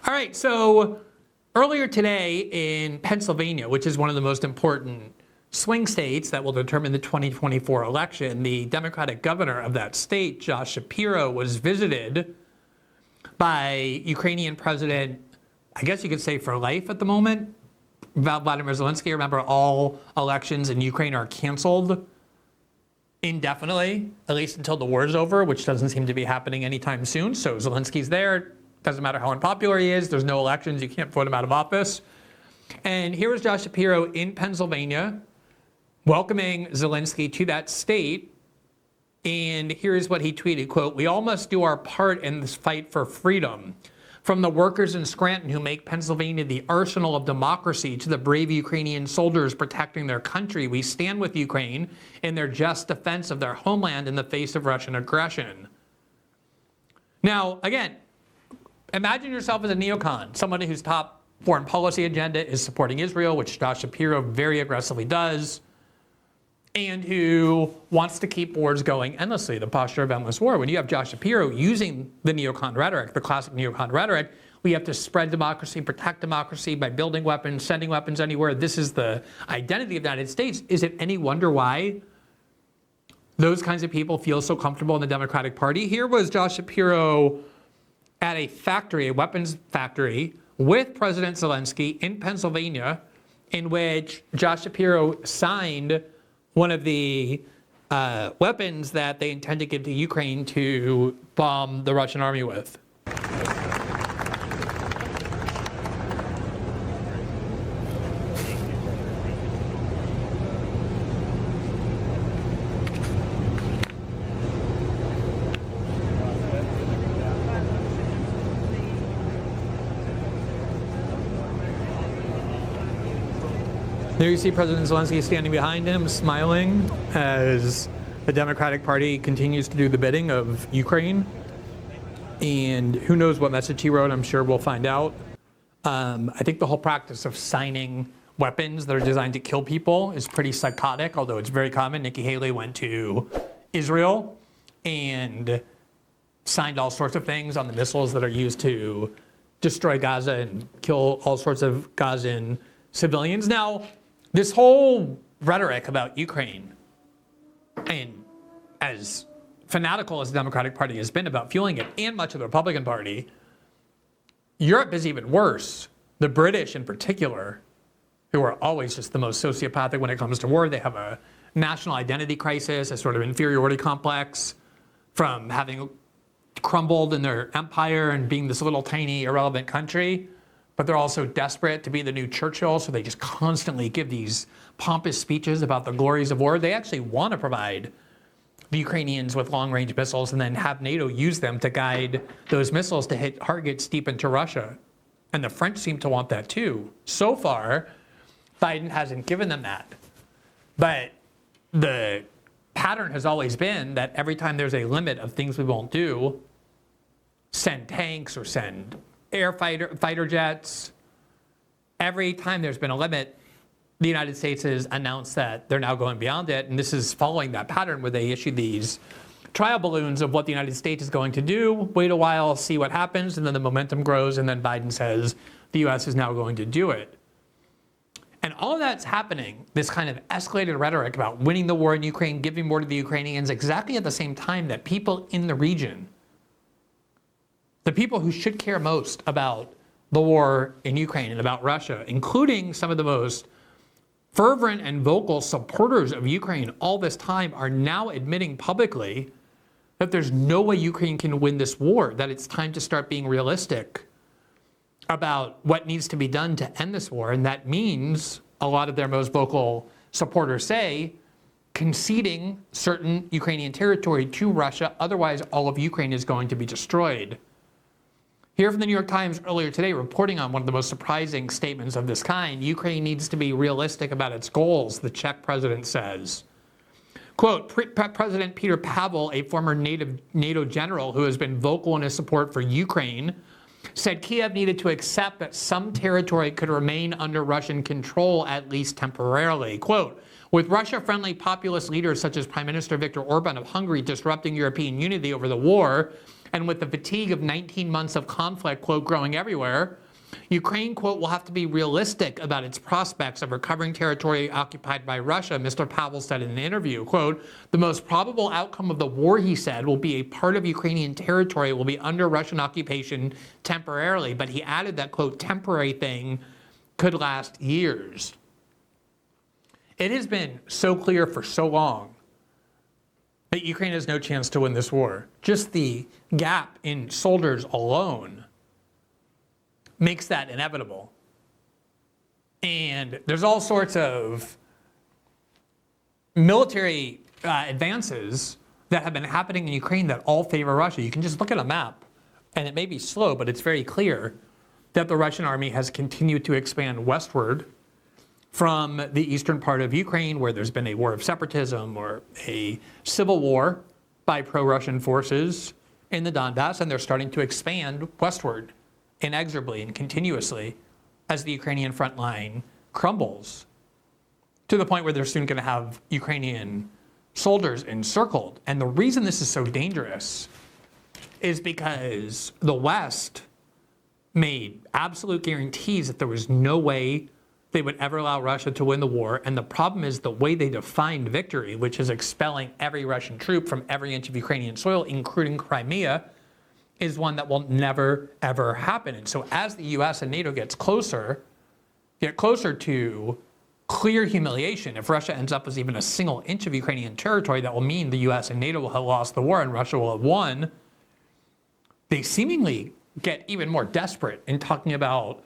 All right, so earlier today in Pennsylvania, which is one of the most important swing states that will determine the 2024 election, the Democratic governor of that state, Josh Shapiro, was visited by Ukrainian President, I guess you could say for life at the moment, Vladimir Zelensky. Remember, all elections in Ukraine are canceled indefinitely, at least until the war is over, which doesn't seem to be happening anytime soon. So Zelensky's there. Doesn't matter how unpopular he is. There's no elections. You can't vote him out of office. And here was Josh Shapiro in Pennsylvania welcoming Zelensky to that state. And here's what he tweeted, quote, "We all must do our part in this fight for freedom. From the workers in Scranton who make Pennsylvania the arsenal of democracy to the brave Ukrainian soldiers protecting their country, we stand with Ukraine in their just defense of their homeland in the face of Russian aggression." Now, again, imagine yourself as a neocon, somebody whose top foreign policy agenda is supporting Israel, which Josh Shapiro very aggressively does, and who wants to keep wars going endlessly, the posture of endless war. When you have Josh Shapiro using the neocon rhetoric, the classic neocon rhetoric, we have to spread democracy, protect democracy by building weapons, sending weapons anywhere. This is the identity of the United States. Is it any wonder why those kinds of people feel so comfortable in the Democratic Party? Here was Josh Shapiro at a factory, a weapons factory, with President Zelensky in Pennsylvania, in which Josh Shapiro signed one of the weapons that they intend to give to Ukraine to bomb the Russian army with. There you see President Zelensky standing behind him, smiling as the Democratic Party continues to do the bidding of Ukraine. And who knows what message he wrote, I'm sure we'll find out. I think the whole practice of signing weapons that are designed to kill people is pretty psychotic, although it's very common. Nikki Haley went to Israel and signed all sorts of things on the missiles that are used to destroy Gaza and kill all sorts of Gazan civilians. Now, this whole rhetoric about Ukraine, and as fanatical as the Democratic Party has been about fueling it, and much of the Republican Party, Europe is even worse. The British in particular, who are always just the most sociopathic when it comes to war. They have a national identity crisis, a sort of inferiority complex from having crumbled in their empire and being this little tiny irrelevant country. But they're also desperate to be the new Churchill, so they just constantly give these pompous speeches about the glories of war. They actually want to provide the Ukrainians with long-range missiles and then have NATO use them to guide those missiles to hit targets deep into Russia. And the French seem to want that too. So far, Biden hasn't given them that. But the pattern has always been that every time there's a limit of things we won't do, send tanks or send fighter jets. Every time there's been a limit, the United States has announced that they're now going beyond it. And this is following that pattern where they issue these trial balloons of what the United States is going to do, wait a while, see what happens, and then the momentum grows, and then Biden says the U.S. is now going to do it. And all of that's happening, this kind of escalated rhetoric about winning the war in Ukraine, giving more to the Ukrainians, exactly at the same time that people in the region, the people who should care most about the war in Ukraine and about Russia, including some of the most fervent and vocal supporters of Ukraine all this time, are now admitting publicly that there's no way Ukraine can win this war, that it's time to start being realistic about what needs to be done to end this war. And that means, a lot of their most vocal supporters say, conceding certain Ukrainian territory to Russia, otherwise all of Ukraine is going to be destroyed. Here from the New York Times earlier today, reporting on one of the most surprising statements of this kind. Ukraine needs to be realistic about its goals, the Czech president says. Quote, President Peter Pavel, a former NATO general who has been vocal in his support for Ukraine, said Kiev needed to accept that some territory could remain under Russian control, at least temporarily. Quote, with Russia-friendly populist leaders such as Prime Minister Viktor Orban of Hungary disrupting European unity over the war, And with the fatigue of 19 months of conflict, quote, growing everywhere, Ukraine, quote, will have to be realistic about its prospects of recovering territory occupied by Russia, Mr. Pavel said in an interview. Quote, the most probable outcome of the war, he said, will be a part of Ukrainian territory will be under Russian occupation temporarily. But he added that, quote, temporary thing could last years. It has been so clear for so long that Ukraine has no chance to win this war. Just the gap in soldiers alone makes that inevitable. And there's all sorts of military advances that have been happening in Ukraine that all favor Russia. You can just look at a map, and it may be slow, but it's very clear that the Russian army has continued to expand westward from the eastern part of Ukraine, where there's been a war of separatism or a civil war by pro-Russian forces in the Donbass, and they're starting to expand westward inexorably and continuously as the Ukrainian front line crumbles to the point where they're soon going to have Ukrainian soldiers encircled. And the reason this is so dangerous is because the West made absolute guarantees that there was no way they would ever allow Russia to win the war. And the problem is the way they defined victory, which is expelling every Russian troop from every inch of Ukrainian soil, including Crimea, is one that will never, ever happen. And so as the US and NATO get closer to clear humiliation, if Russia ends up as even a single inch of Ukrainian territory, that will mean the US and NATO will have lost the war and Russia will have won. They seemingly get even more desperate in talking about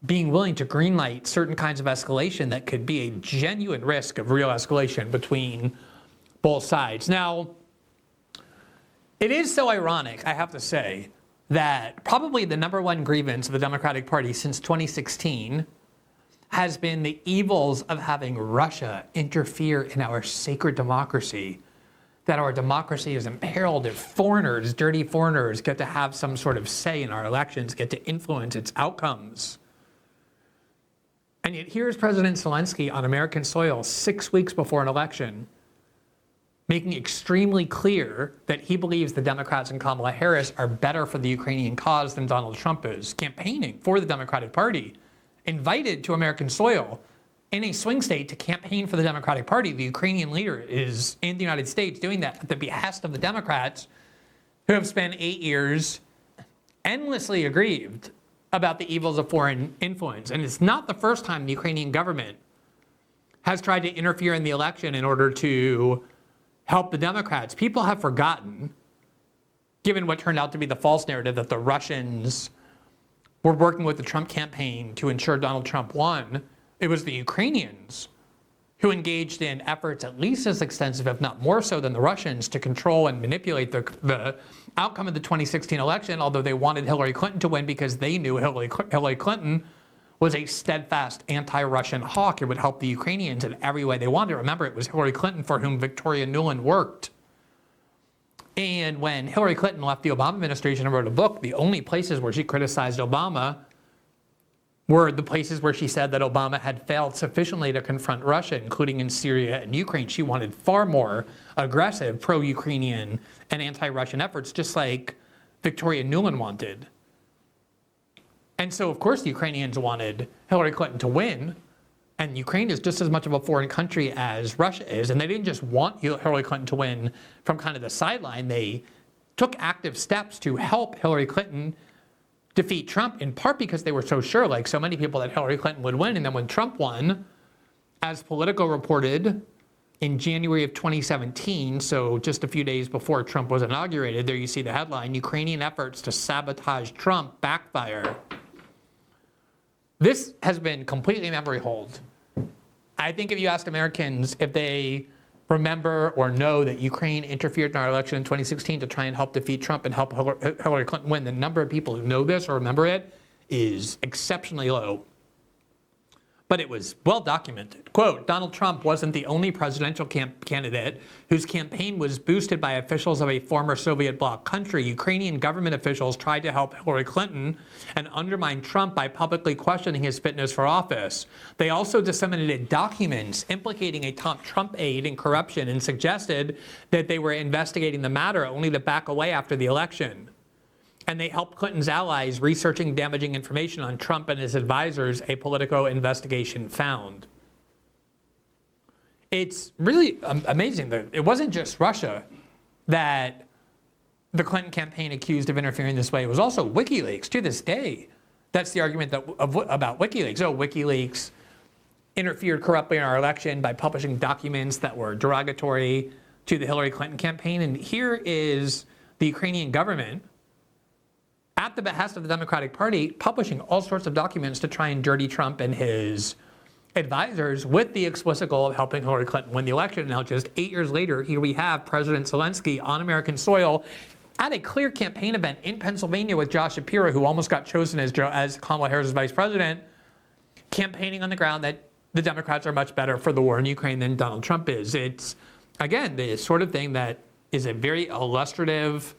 being willing to greenlight certain kinds of escalation that could be a genuine risk of real escalation between both sides. Now, it is so ironic, I have to say, that probably the number one grievance of the Democratic Party since 2016 has been the evils of having Russia interfere in our sacred democracy, that our democracy is imperiled if foreigners, dirty foreigners, get to have some sort of say in our elections, get to influence its outcomes. And yet here's President Zelensky on American soil 6 weeks before an election, making extremely clear that he believes the Democrats and Kamala Harris are better for the Ukrainian cause than Donald Trump is, campaigning for the Democratic Party, invited to American soil in a swing state to campaign for the Democratic Party. The Ukrainian leader is in the United States doing that at the behest of the Democrats, who have spent 8 years endlessly aggrieved about the evils of foreign influence. And it's not the first time the Ukrainian government has tried to interfere in the election in order to help the Democrats. People have forgotten, given what turned out to be the false narrative that the Russians were working with the Trump campaign to ensure Donald Trump won. It was the Ukrainians who engaged in efforts at least as extensive, if not more so, than the Russians to control and manipulate the outcome of the 2016 election, although they wanted Hillary Clinton to win because they knew Hillary Clinton was a steadfast anti-Russian hawk. It would help the Ukrainians in every way they wanted. Remember, it was Hillary Clinton for whom Victoria Nuland worked. And when Hillary Clinton left the Obama administration and wrote a book, the only places where she criticized Obama were the places where she said that Obama had failed sufficiently to confront Russia, including in Syria and Ukraine. She wanted far more aggressive pro-Ukrainian and anti-Russian efforts, just like Victoria Nuland wanted. And so, of course, the Ukrainians wanted Hillary Clinton to win, and Ukraine is just as much of a foreign country as Russia is, and they didn't just want Hillary Clinton to win from kind of the sideline. They took active steps to help Hillary Clinton defeat Trump, in part because they were so sure, like so many people, that Hillary Clinton would win. And then when Trump won, as Politico reported in January of 2017, so just a few days before Trump was inaugurated, there you see the headline, Ukrainian efforts to sabotage Trump backfire. This has been completely memory hold. I think if you asked Americans if they remember or know that Ukraine interfered in our election in 2016 to try and help defeat Trump and help Hillary Clinton win, the number of people who know this or remember it is exceptionally low. but it was well documented. Quote, Donald Trump wasn't the only presidential candidate whose campaign was boosted by officials of a former Soviet bloc country. Ukrainian government officials tried to help Hillary Clinton and undermine Trump by publicly questioning his fitness for office. They also disseminated documents implicating a top Trump aide in corruption and suggested that they were investigating the matter only to back away after the election. And they helped Clinton's allies researching damaging information on Trump and his advisors, a Politico investigation found. It's really amazing that it wasn't just Russia that the Clinton campaign accused of interfering this way. It was also WikiLeaks to this day. That's the argument about WikiLeaks. Oh, WikiLeaks interfered corruptly in our election by publishing documents that were derogatory to the Hillary Clinton campaign. And here is the Ukrainian government, at the behest of the Democratic Party, publishing all sorts of documents to try and dirty Trump and his advisors with the explicit goal of helping Hillary Clinton win the election. Now, just 8 years later, here we have President Zelensky on American soil at a clear campaign event in Pennsylvania with Josh Shapiro, who almost got chosen as Kamala Harris' vice president, campaigning on the ground that the Democrats are much better for the war in Ukraine than Donald Trump is. It's, again, the sort of thing that is a very illustrative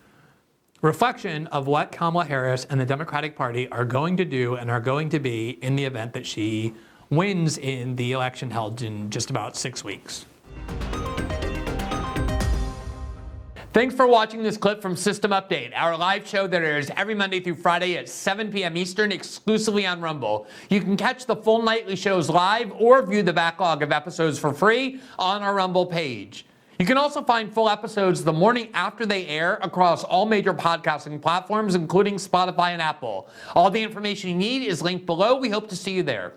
reflection of what Kamala Harris and the Democratic Party are going to do and are going to be in the event that she wins in the election held in just about 6 weeks. Thanks for watching this clip from System Update, our live show that airs every Monday through Friday at 7 p.m. Eastern, exclusively on Rumble. You can catch the full nightly shows live or view the backlog of episodes for free on our Rumble page. You can also find full episodes the morning after they air across all major podcasting platforms, including Spotify and Apple. All the information you need is linked below. We hope to see you there.